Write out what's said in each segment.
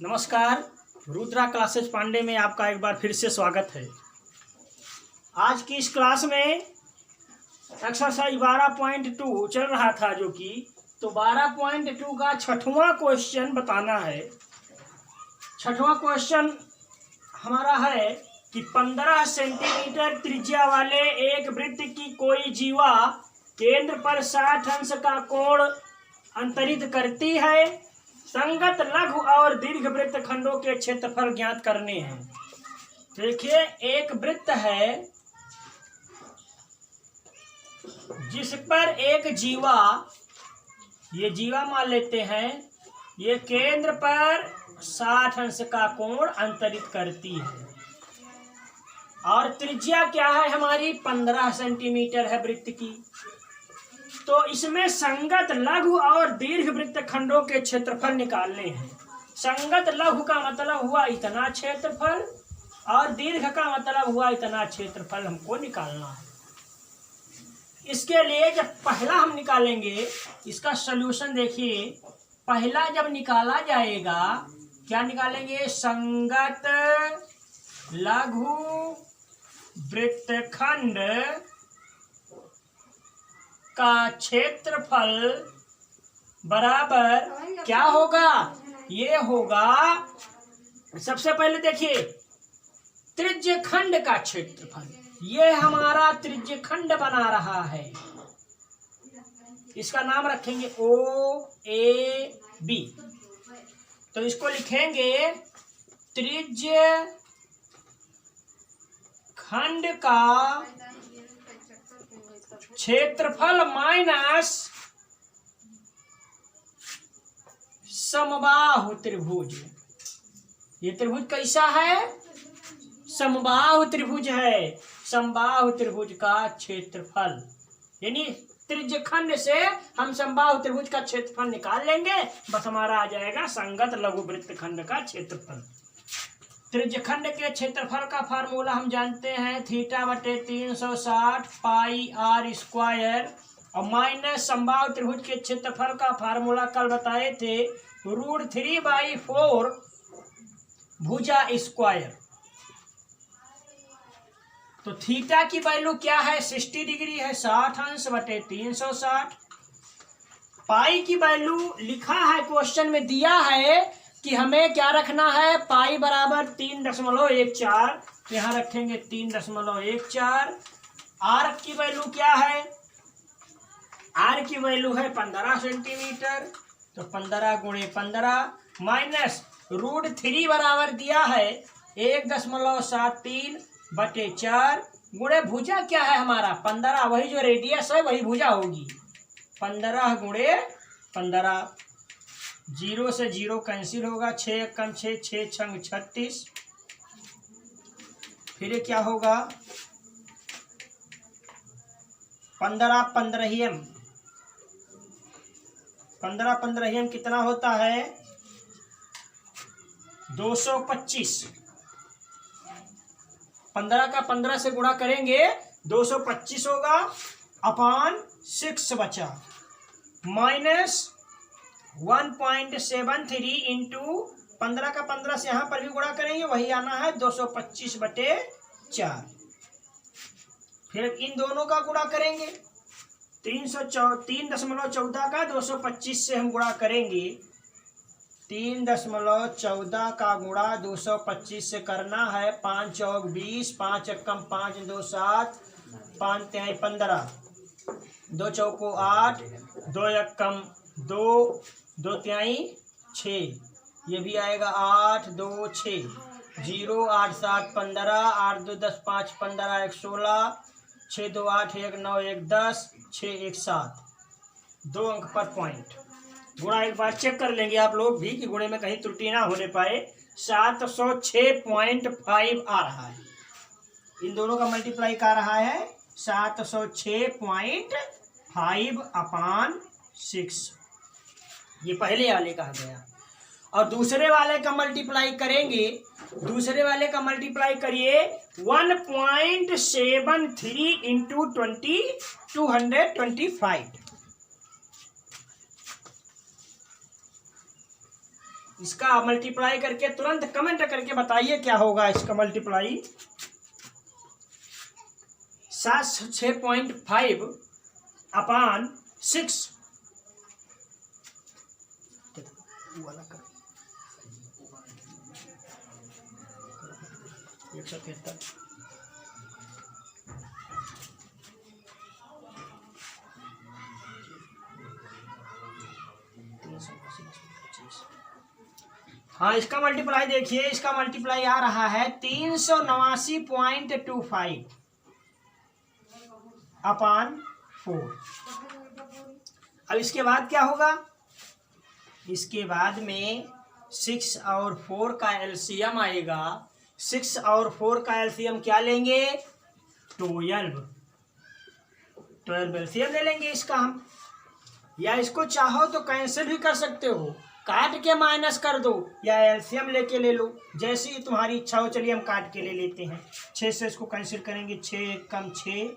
नमस्कार। रुद्रा क्लासेस पांडे में आपका एक बार फिर से स्वागत है। आज की इस क्लास में एक्सरसाइज 12.2 चल रहा था, जो कि 12.2 का छठवां क्वेश्चन बताना है। छठवां क्वेश्चन हमारा है कि 15 सेंटीमीटर त्रिज्या वाले एक वृत्त की कोई जीवा केंद्र पर 60 अंश का कोण अंतरित करती है। संगत लघु और दीर्घ वृत्त खंडों के क्षेत्रफल ज्ञात करने हैं। देखिए, एक वृत्त है जिस पर एक जीवा, ये जीवा मान लेते हैं, ये केंद्र पर 60 अंश का कोण अंतरित करती है और त्रिज्या क्या है हमारी, 15 सेंटीमीटर है वृत्त की। तो इसमें संगत लघु और दीर्घ वृत्त खंडों के क्षेत्रफल निकालने हैं। संगत लघु का मतलब हुआ इतना क्षेत्रफल और दीर्घ का मतलब हुआ इतना क्षेत्रफल हमको निकालना है। इसके लिए जब पहला हम निकालेंगे, इसका सलूशन देखिए। पहला जब निकाला जाएगा, क्या निकालेंगे, संगत लघु वृत्तखंड का क्षेत्रफल बराबर क्या होगा, ये होगा, सबसे पहले देखिए त्रिज्यखंड का क्षेत्रफल। ये हमारा त्रिज्यखंड बना रहा है, इसका नाम रखेंगे OAB। तो इसको लिखेंगे त्रिज्यखंड का क्षेत्रफल माइनस समबाहु त्रिभुज। ये त्रिभुज कैसा है, समबाहु त्रिभुज है। समबाहु त्रिभुज का क्षेत्रफल, यानी त्रिज्यखंड से हम समबाहु त्रिभुज का क्षेत्रफल निकाल लेंगे, बस हमारा आ जाएगा संगत लघु वृत्तखंड का क्षेत्रफल। त्रिज्यखंड के क्षेत्रफल का फार्मूला हम जानते हैं, θ/360 पाई r स्क्वायर, और माइनस समबाहु त्रिभुज के क्षेत्रफल का फार्मूला कल बताए थे, √3/4 भुजा स्क्वायर। तो थीटा की वैल्यू क्या है, 60 डिग्री है, 60 अंश बटे 360। पाई की वैल्यू लिखा है, क्वेश्चन में दिया है कि हमें क्या रखना है, पाई बराबर 3.14, तो यहाँ रखेंगे 3.14। आर की वैल्यू क्या है, आर की वैल्यू है 15 सेंटीमीटर, तो 15 × 15 माइनस √3 बराबर दिया है 1.73 बटे 4 गुणे भुजा क्या है हमारा 15, वही जो रेडियस है वही भुजा होगी, 15 × 15। 0 से 0 कैंसिल होगा, 6 कम 6, 6 छंग 36। फिर ये क्या होगा, 15 पंद्रहियम, 15 पंद्रहियम कितना होता है, 225। 15 का 15 से गुणा करेंगे 225 होगा, अपॉन 6 बचा, माइनस 1.73 इंटू 15 का 15 से यहाँ पर भी गुणा करेंगे, वही आना है 225 बटे 4। फिर इन दोनों का गुणा करेंगे, 3.14 का 225 से हम गुणा करेंगे, 3.14 का गुणा 225 से करना है, 5 चौक 20, 5 एकम 5 2 7, 5 तिहाई 15, 2 चौको 8, 2 एकम 2, 2 तिहाई 6, ये भी आएगा 8 2 6, 0 8 7 15, 8 2 10 5 15 1 16, 6 2 8 1 9 1 10, 6 1 7, 2 अंक पर पॉइंट। गुणा एक बार चेक कर लेंगे आप लोग भी कि गुणे में कहीं त्रुटि ना होने पाए। 706.5 आ रहा है, इन दोनों का मल्टीप्लाई का रहा है 706.5 अपॉन 6, ये पहले वाले का गया। और दूसरे वाले का मल्टीप्लाई करेंगे, दूसरे वाले का मल्टीप्लाई करिए 1.73 इंटू 225, इसका मल्टीप्लाई करके तुरंत कमेंट करके बताइए क्या होगा इसका मल्टीप्लाई। 6.5 अपॉन 6 173। हाँ, इसका मल्टीप्लाई देखिए, इसका मल्टीप्लाई आ रहा है 389.25 अपॉन 4। अब इसके बाद क्या होगा, इसके बाद में 6 और 4 का एलसीएम आएगा। 6 और 4 का एलसीएम क्या लेंगे, 12 एलसीएम ले लेंगे इसका हम। या इसको चाहो तो कैंसिल भी कर सकते हो, काट के माइनस कर दो या एलसीएम लेके ले लो, जैसी तुम्हारी इच्छा हो। चलिए हम काट के ले लेते हैं। 6 से इसको कैंसिल करेंगे, 6 एक कम 6,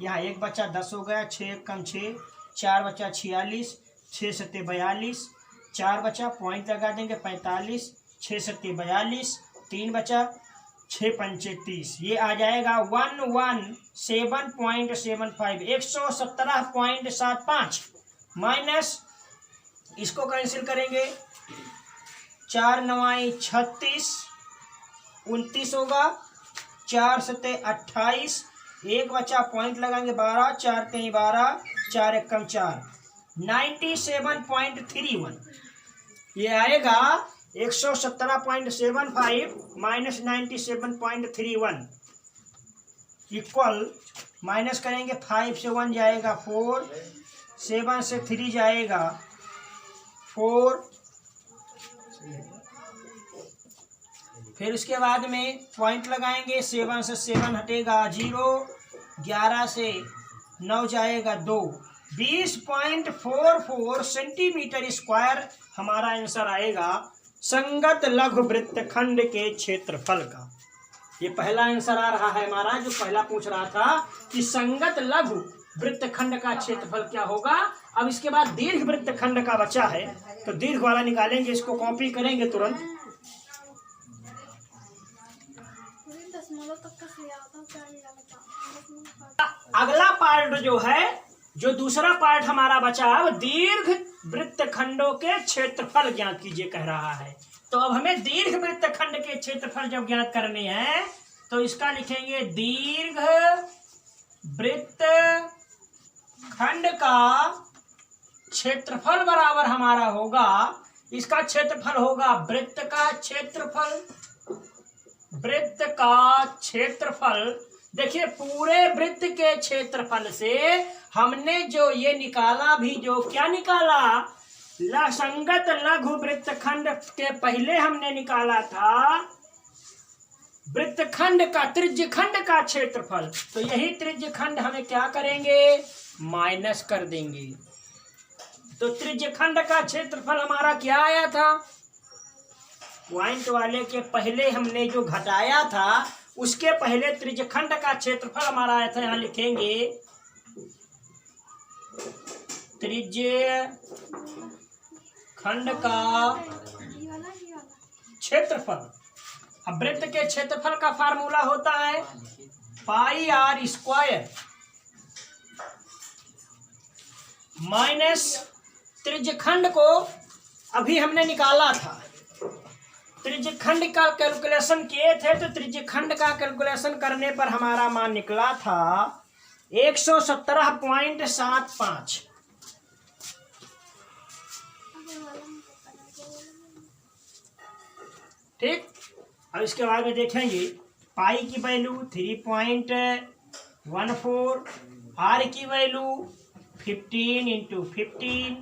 यहाँ 1 बचा 10 हो गया, 6 एक कम 6, 4 बचा 46, 6 सत्ते 42, 4 बचा पॉइंट लगा देंगे 45, 6 सत्ते 42, 3 बचा 6 पंचे 30, ये आ जाएगा 117.75 117.75 माइनस इसको कैंसिल करेंगे, 4 9 36 29 होगा, 4 सत्ते 28, 1 बचा पॉइंट लगाएंगे 12, 4 3 12, 4 एक कम 4, 97.31 ये आएगा। 117.75 माइनस 97.31 इक्वल, माइनस करेंगे 5 से 1 जाएगा 4, 7 से 3 जाएगा 4, फिर उसके बाद में पॉइंट लगाएंगे, 7 से 7 हटेगा 0, 11 से 9 जाएगा 2, 20.44 सेंटीमीटर स्क्वायर हमारा आंसर आएगा संगत लघु वृत्तखंड के क्षेत्रफल का। ये पहला आंसर आ रहा है हमारा, जो पहला पूछ रहा था कि संगत लघु वृत्तखंड का क्षेत्रफल क्या होगा। अब इसके बाद दीर्घ वृत्तखंड का बचा है, तो दीर्घ वाला निकालेंगे, इसको कॉपी करेंगे तुरंत। अगला पार्ट जो है, जो दूसरा पार्ट हमारा बचा है, दीर्घ वृत्तखंडों के क्षेत्रफल ज्ञात कीजिए कह रहा है। तो अब हमें दीर्घ वृत्तखंड के क्षेत्रफल जब ज्ञात करने हैं तो इसका लिखेंगे दीर्घ वृत्तखंड का क्षेत्रफल बराबर हमारा होगा, इसका क्षेत्रफल होगा वृत्त का क्षेत्रफल। वृत्त का क्षेत्रफल, देखिए पूरे वृत्त के क्षेत्रफल से हमने जो ये निकाला भी, जो क्या निकाला, संगत लघु वृत्तखंड के पहले हमने निकाला था वृत्तखंड का त्रिज्यखंड का क्षेत्रफल। तो यही त्रिज्यखंड हमें क्या करेंगे, माइनस कर देंगे। तो त्रिज्यखंड का क्षेत्रफल हमारा क्या आया था, पॉइंट वाले के पहले हमने जो घटाया था उसके पहले त्रिज्यखंड का क्षेत्रफल हमारा आया था। यहां लिखेंगे त्रिज्यखंड का क्षेत्रफल। अब वृत्त के क्षेत्रफल का फार्मूला होता है पाई आर स्क्वायर माइनस त्रिज्यखंड को अभी हमने निकाला था, त्रिज्यखंड का कैलकुलेशन किए थे, तो त्रिज्यखंड का कैलकुलेशन करने पर हमारा मान निकला था 117.75। ठीक, अब इसके बाद में देखेंगे पाई की वैल्यू 3.14, आर की वैल्यू 15 × 15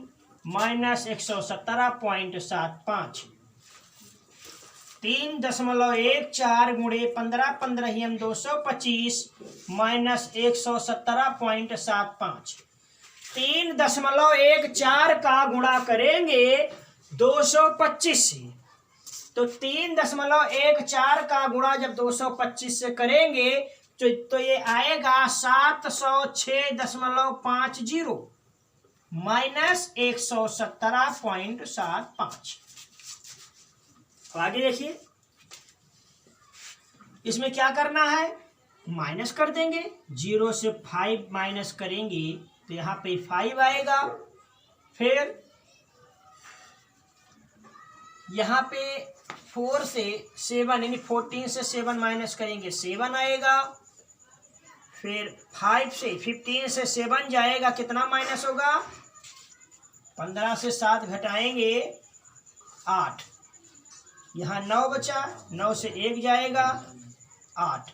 माइनस 117.75, 3.14 गुणे 15 15 225 माइनस 117.75, 3.14 का गुणा करेंगे 225 से, तो 3.14 का गुणा जब 225 से करेंगे तो ये आएगा 706.50 माइनस 117.75। तो आगे देखिए, इसमें क्या करना है, माइनस कर देंगे। 0 से 5 माइनस करेंगे तो यहाँ पे 5 आएगा। फिर यहाँ पे 4 से 7 यानी 14 से 7 माइनस करेंगे 7 आएगा। फिर 5 से 15 से 7 जाएगा, कितना माइनस होगा, 15 से 7 घटाएंगे 8। यहाँ 9 बचा, 9 से 1 जाएगा 8,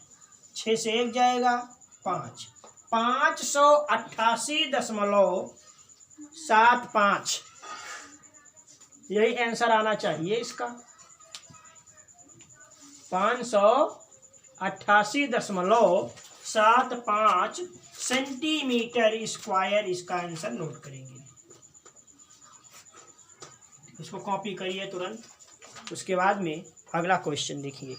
6 से 1 जाएगा 5, 588.75 यही आंसर आना चाहिए इसका। 588.75 सेंटीमीटर स्क्वायर इसका आंसर नोट करेंगे। इसको कॉपी करिए तुरंत। उसके बाद में अगला क्वेश्चन देखिए।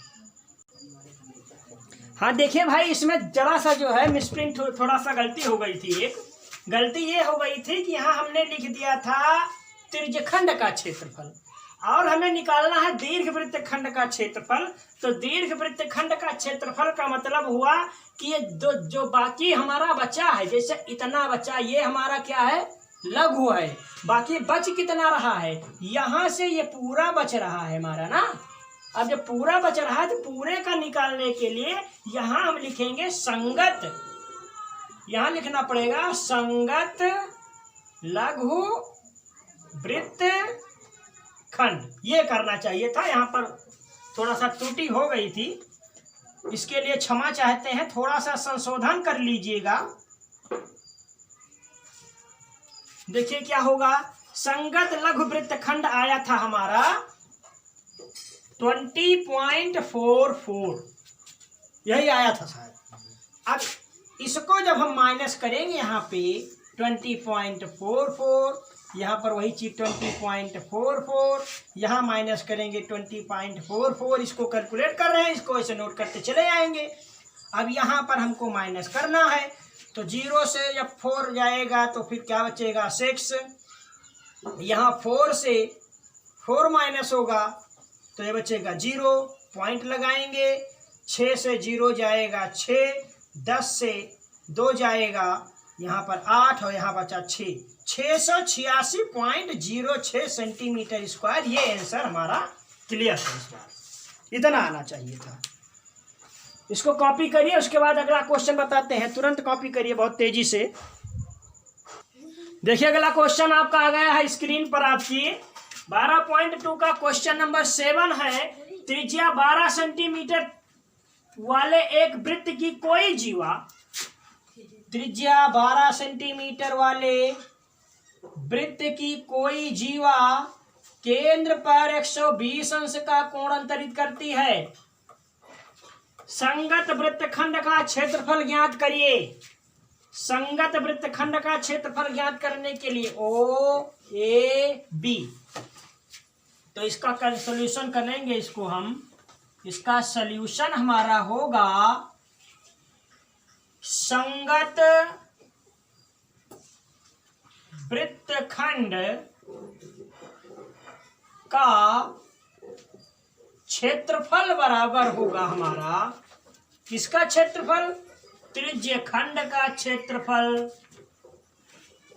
हाँ देखिए भाई, इसमें जरा सा जो है मिसप्रिंट थोड़ा सा गलती हो गई थी। एक गलती ये हो गई थी कि यहाँ हमने लिख दिया था त्रिज्यखंड का क्षेत्रफल और हमें निकालना है दीर्घवृत्तखंड का क्षेत्रफल। तो दीर्घवृत्तखंड का क्षेत्रफल का मतलब हुआ कि ये जो बाकी हमारा बचा है, जैसे इतना बचा, ये हमारा क्या है, लघु है। बाकी बच कितना रहा है, यहाँ से ये पूरा बच रहा है हमारा ना। अब जब पूरा बच रहा है तो पूरे का निकालने के लिए यहाँ हम लिखेंगे संगत, यहाँ लिखना पड़ेगा संगत लघु वृत्त खंड। ये करना चाहिए था, यहाँ पर थोड़ा सा त्रुटि हो गई थी, इसके लिए क्षमा चाहते हैं, थोड़ा सा संशोधन कर लीजिएगा। देखिए क्या होगा, संगत लघु वृत्त खंड आया था हमारा 20.44, यही आया था शायद। अब इसको जब हम माइनस करेंगे यहाँ पे 20.44, यहाँ पर वही चीज 20.44, यहाँ माइनस करेंगे 20.44। इसको कैलकुलेट कर रहे हैं, इसको ऐसे नोट करते चले आएंगे। अब यहाँ पर हमको माइनस करना है, तो 0 से जब 4 जाएगा तो फिर क्या बचेगा, 6। यहाँ 4 से 4 माइनस होगा तो ये बचेगा 0, पॉइंट लगाएंगे। 6 से 0 जाएगा 6, 10 से 2 जाएगा यहाँ पर 8 और यहाँ बचा 6, 686.06 सेंटीमीटर स्क्वायर। ये आंसर हमारा क्लियर है। इस बार इतना आना चाहिए था। इसको कॉपी करिए, उसके बाद अगला क्वेश्चन बताते हैं। तुरंत कॉपी करिए बहुत तेजी से। देखिए अगला क्वेश्चन आपका आ गया है स्क्रीन पर आपकी। 12.2 का क्वेश्चन नंबर 7 है। त्रिज्या 12 सेंटीमीटर वाले एक वृत्त की कोई जीवा, त्रिज्या 12 सेंटीमीटर वाले वृत्त की कोई जीवा केंद्र पर 120 अंश का कोण अंतरित करती है। संगत वृत्तखंड का क्षेत्रफल ज्ञात करिए। संगत वृत्तखंड का क्षेत्रफल ज्ञात करने के लिए OAB, तो इसका सॉल्यूशन करेंगे। इसको हम, इसका सॉल्यूशन हमारा होगा संगत वृत्तखंड का क्षेत्रफल बराबर होगा हमारा किसका क्षेत्रफल, त्रिज्यखंड का क्षेत्रफल।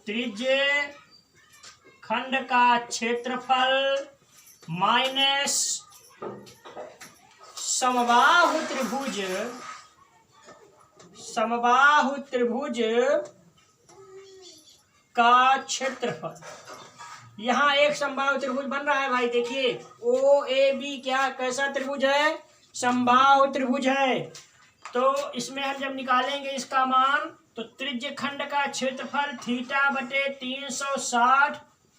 त्रिज्यखंड का क्षेत्रफल माइनस समबाहु त्रिभुज का क्षेत्रफल। यहाँ एक समबाहु त्रिभुज बन रहा है भाई। देखिए OAB क्या कैसा त्रिभुज है, समबाहु त्रिभुज है। तो इसमें हम जब निकालेंगे इसका मान, तो त्रिज्यखंड का क्षेत्रफल θ/360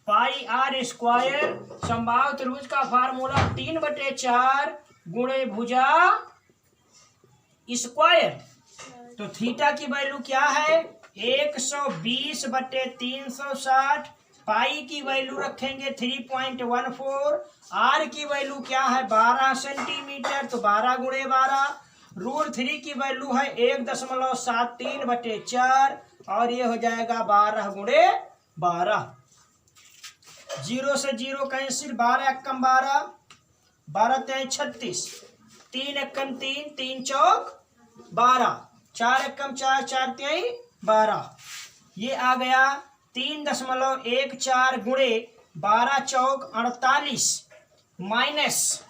पाई r स्क्वायर। समबाहु त्रिभुज का फार्मूला 3/4 गुणे भुजा स्क्वायर। तो थीटा की वैल्यू क्या है, 120/360। पाई की वैल्यू रखेंगे 3.14। आर की वैल्यू क्या है, 12 सेंटीमीटर, तो 12 गुणे 12। √3 की वैल्यू है 1.73/4 और ये हो जाएगा 12 गुणे 12। 0 से 0 कैंसिल, 12 कम 12, 12 तिहाई 36, 3 एकम 3, 3 चौक 12, 4 एकम 4, 4 तिहाई 12। ये आ गया 3.14 गुणे 12 चौक 48 माइनस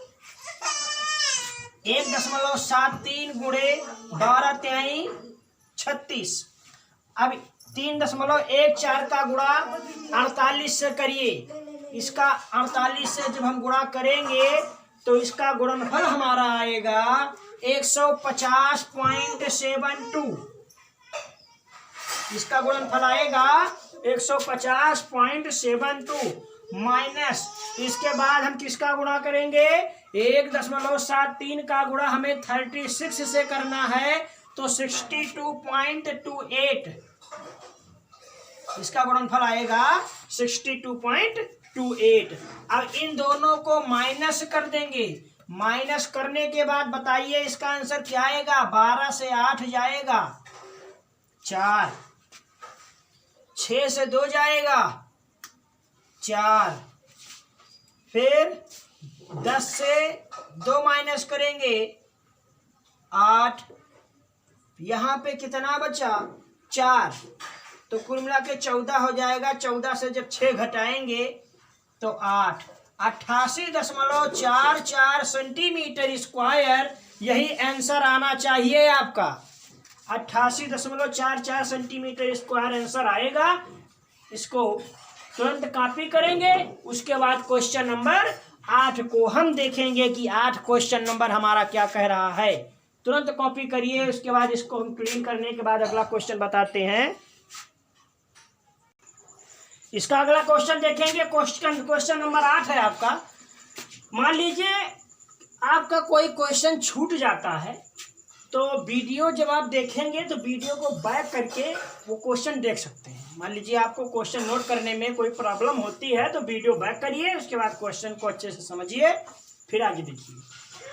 1.73 गुणे 12 तिहाई 36। अब 3.14 का गुणा 48 से करिए। इसका 48 से जब हम गुणा करेंगे तो इसका गुणनफल हमारा आएगा 150.72। इसका गुणनफल आएगा 150.72 माइनस इसके बाद हम किसका गुणा करेंगे? 1.73 का गुणा हमें 36 से करना है तो 62.28। इसका गुणनफल आएगा 62.28। अब इन दोनों को माइनस कर देंगे। माइनस करने के बाद बताइए इसका आंसर क्या आएगा? 12 से 8 जाएगा 4, 6 से 2 जाएगा 4, फिर 10 से 2 माइनस करेंगे 8, यहाँ पे कितना बचा? 4, तो कुल मिला के 14 हो जाएगा। 14 से जब 6 घटाएंगे तो 8, 88.44 सेंटीमीटर स्क्वायर। यही आंसर आना चाहिए आपका। 88.44 सेंटीमीटर स्क्वायर आंसर आएगा। इसको तुरंत कॉपी करेंगे। उसके बाद क्वेश्चन नंबर 8 को हम देखेंगे कि 8 क्वेश्चन नंबर हमारा क्या कह रहा है। तुरंत कॉपी करिए। उसके बाद इसको हम क्लीन करने के बाद अगला क्वेश्चन बताते हैं। इसका अगला क्वेश्चन देखेंगे। क्वेश्चन नंबर 8 है आपका। मान लीजिए आपका कोई क्वेश्चन छूट जाता है तो वीडियो जब आप देखेंगे तो वीडियो को बैक करके वो क्वेश्चन देख सकते हैं। मान लीजिए आपको क्वेश्चन नोट करने में कोई प्रॉब्लम होती है तो वीडियो बैक करिए। उसके बाद क्वेश्चन को अच्छे से समझिए, फिर आगे देखिए।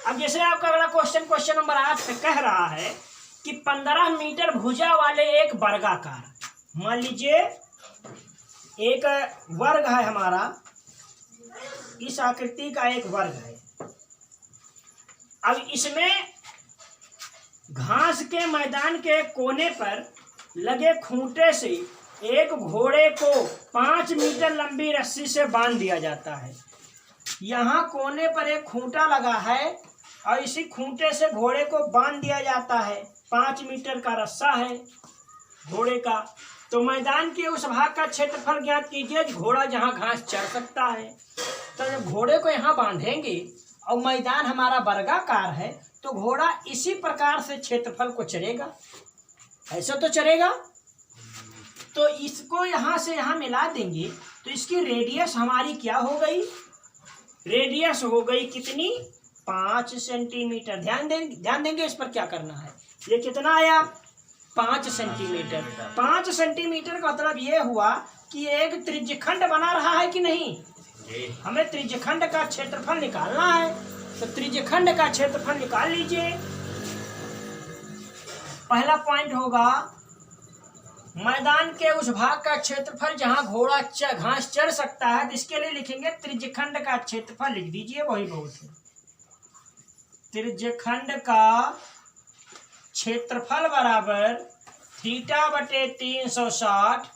अब जैसे आपका अगला क्वेश्चन नंबर 8 पे कह रहा है कि 15 मीटर भुजा वाले एक वर्गाकार, मान लीजिए एक वर्ग है हमारा, इस आकृति का एक वर्ग है। अब इसमें घास के मैदान के कोने पर लगे खूंटे से एक घोड़े को 5 मीटर लंबी रस्सी से बांध दिया जाता है। यहाँ कोने पर एक खूंटा लगा है और इसी खूंटे से घोड़े को बांध दिया जाता है। 5 मीटर का रस्सा है घोड़े का। तो मैदान के उस भाग का क्षेत्रफल ज्ञात कीजिए घोड़ा जहाँ घास चर सकता है। तो जब घोड़े को यहाँ बांधेंगे और मैदान हमारा वर्गाकार है तो घोड़ा इसी प्रकार से क्षेत्रफल को चरेगा। ऐसा तो चरेगा। तो इसको यहाँ से यहाँ मिला देंगे तो इसकी रेडियस हमारी क्या हो गई? रेडियस हो गई कितनी? 5 सेंटीमीटर। ध्यान देंगे इस पर क्या करना है। ये कितना आया? 5 सेंटीमीटर। 5 सेंटीमीटर का मतलब ये हुआ कि एक त्रिज्यखंड बना रहा है कि नहीं। हमें त्रिज्यखंड का क्षेत्रफल निकालना है तो त्रिज्यखंड का क्षेत्रफल निकाल लीजिए। पहला पॉइंट होगा मैदान के उस भाग का क्षेत्रफल जहां घोड़ा घास चर सकता है। तो इसके लिए लिखेंगे त्रिज्यखंड का क्षेत्रफल लिख दीजिए, वही बहुत है। त्रिज्यखंड का क्षेत्रफल बराबर θ/360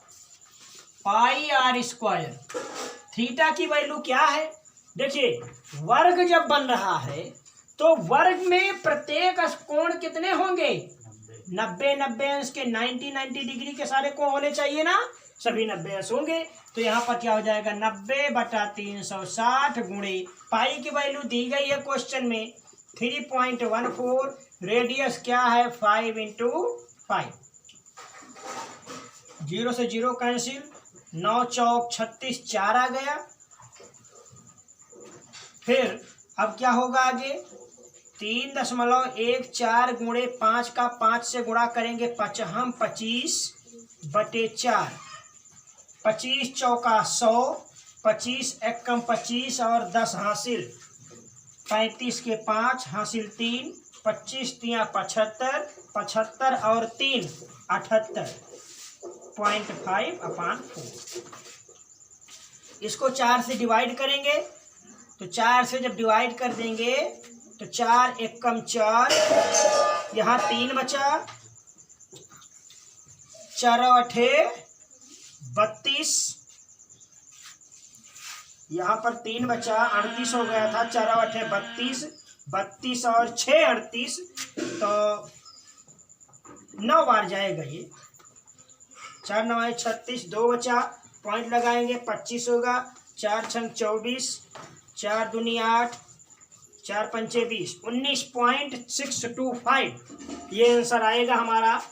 पाई r स्क्वायर। थीटा की वैल्यू क्या है? देखिए वर्ग जब बन रहा है तो वर्ग में प्रत्येक कोण कितने होंगे? 90 अंश के 90 डिग्री के सारे कोण होने चाहिए ना। सभी 90 अंश होंगे। तो यहाँ पर क्या हो जाएगा? 90/360 गुणे पाई की वैल्यू दी गई है क्वेश्चन में 3.14। रेडियस क्या है? 5 × 5। 0 से 0 कैंसिल। 9 चौक 36, 4 आ गया। फिर अब क्या होगा आगे? 3.14 गुणे 5 का 5 से गुणा करेंगे 55 25/4। 25 चौका 100, 25 एकम 25 और 10 हासिल 35 के 5 हासिल 3, 25 तिया 75, 75 और 3 78.5/4। इसको 4 से डिवाइड करेंगे तो 4 से जब डिवाइड कर देंगे तो 4 एकम 4, यहाँ 3 बचा, 4 अठे 32, यहाँ पर 3 बचा, 38 हो गया था, 4 अठे 32, 32 और 6 38, तो 9 बार जाएगा ये। 4 9 36, 2 बचा, पॉइंट लगाएंगे, 25 होगा, 4 छंग 24, 4 दूनी 8, 4 पंचे 20, 19.625 ये आंसर आएगा हमारा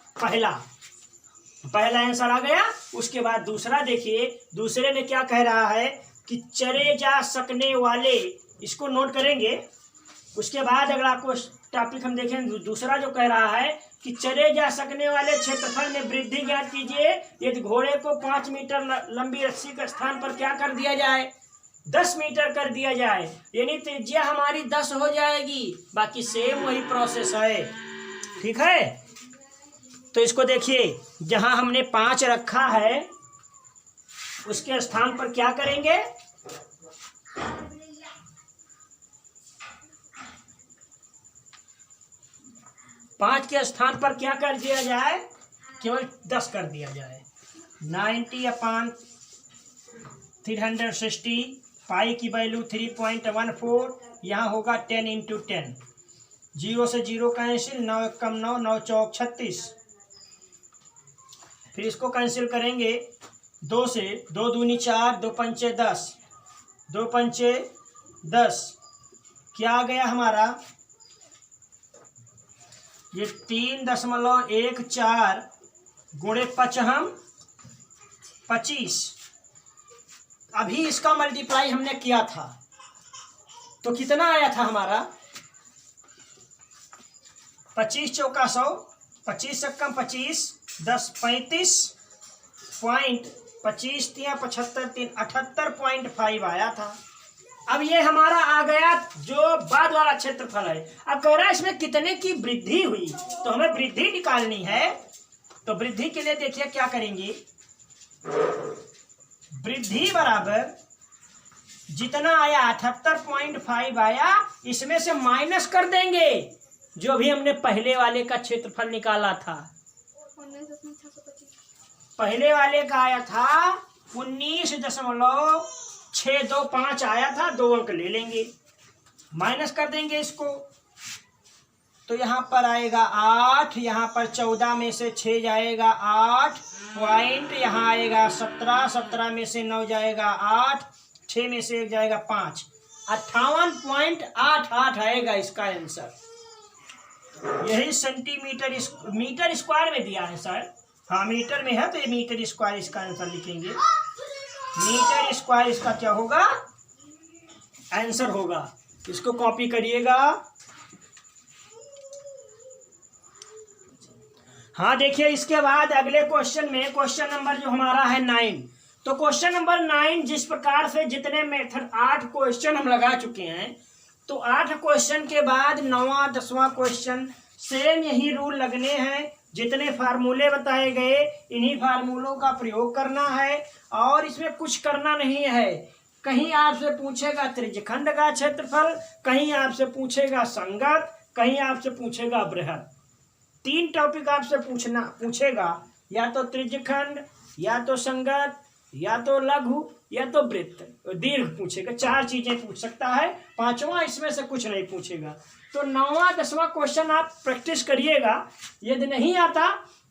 पहला आंसर आ गया। उसके बाद दूसरा देखिए, दूसरे में क्या कह रहा है कि चरे जा सकने वाले, इसको नोट करेंगे। उसके बाद अगला आपको टॉपिक हम देखें, दूसरा जो कह रहा है कि चरे जा सकने वाले क्षेत्रफल में वृद्धि ज्ञात कीजिए यदि घोड़े को 5 मीटर लंबी रस्सी के स्थान पर क्या कर दिया जाए, 10 मीटर कर दिया जाए, यानी त्रिज्या हमारी 10 हो जाएगी। बाकी सेम वही प्रोसेस है, ठीक है। तो इसको देखिए, जहां हमने 5 रखा है उसके स्थान पर क्या करेंगे, पांच के स्थान पर क्या कर दिया जाए, केवल 10 कर दिया जाए। 90/360, पाई की वैल्यू 3.14, यहाँ होगा 10 × 10, 0 से 0 कैंसिल, 9 एकम 9, 9 चौक 36, फिर इसको कैंसिल करेंगे 2 से, 2 दूनी 4, 2 पंचे 10, 2 पंचे 10, क्या आ गया हमारा, ये 3.14 गुणे 5 25। अभी इसका मल्टीप्लाई हमने किया था तो कितना आया था हमारा, 25 चौका 100, 25 कम 25, 10 35 पॉइंट 25 3 75 3 78.5 आया था। अब ये हमारा आ गया जो बाद वाला क्षेत्रफल है। अब कह रहा है इसमें कितने की वृद्धि हुई, तो हमें वृद्धि निकालनी है। तो वृद्धि के लिए देखिए क्या करेंगे, वृद्धि बराबर जितना आया 78.5 आया, इसमें से माइनस कर देंगे जो भी हमने पहले वाले का क्षेत्रफल निकाला था। पहले वाले का आया था 19.625 आया था, 2 अंक ले लेंगे, माइनस कर देंगे इसको, तो यहाँ पर आएगा 8, यहाँ पर 14 में से 6 जाएगा 8 पॉइंट, यहाँ आएगा 17, 17 में से 9 जाएगा 8, 6 में से 1 जाएगा 5, 58.88 आएगा इसका आंसर। यही सेंटीमीटर मीटर स्क्वायर में दिया है सर, हाँ मीटर में है तो ये मीटर स्क्वायर इसका आंसर लिखेंगे। मीटर स्क्वायर इसका क्या होगा, आंसर होगा। इसको कॉपी करिएगा। हाँ देखिए, इसके बाद अगले क्वेश्चन में क्वेश्चन नंबर जो हमारा है 9, तो क्वेश्चन नंबर 9 जिस प्रकार से जितने मेथड 8 क्वेश्चन हम लगा चुके हैं, तो 8 क्वेश्चन के बाद 9वां 10वां क्वेश्चन सेम यही रूल लगने हैं। जितने फार्मूले बताए गए इन्हीं फार्मूलों का प्रयोग करना है और इसमें कुछ करना नहीं है। कहीं आपसे पूछेगा त्रिज्यखंड का क्षेत्रफल, कहीं आपसे पूछेगा संगत, कहीं आपसे पूछेगा बृहद। 3 टॉपिक आपसे पूछेगा, या तो त्रिज्यखंड, या तो संगत, या तो लघु, या तो वृत्त दीर्घ पूछेगा। 4 चीजें पूछ सकता है, 5वां इसमें से कुछ नहीं पूछेगा। तो 9वां 10वां क्वेश्चन आप प्रैक्टिस करिएगा। यदि नहीं आता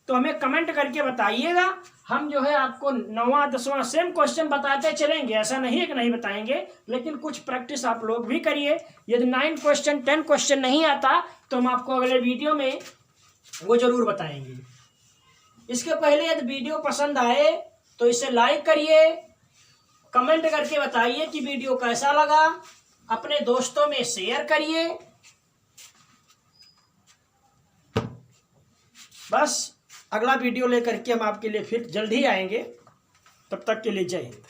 तो हमें कमेंट करके बताइएगा, हम जो है आपको 9वां 10वां सेम क्वेश्चन बताते चलेंगे। ऐसा नहीं है कि नहीं बताएंगे, लेकिन कुछ प्रैक्टिस आप लोग भी करिए। यदि 9 क्वेश्चन 10 क्वेश्चन नहीं आता तो हम आपको अगले वीडियो में वो जरूर बताएंगे। इसके पहले यदि वीडियो पसंद आए तो इसे लाइक करिए, कमेंट करके बताइए कि वीडियो कैसा लगा, अपने दोस्तों में शेयर करिए। बस अगला वीडियो लेकर के हम आपके लिए फिर जल्द ही आएंगे। तब तक के लिए जय हिंद।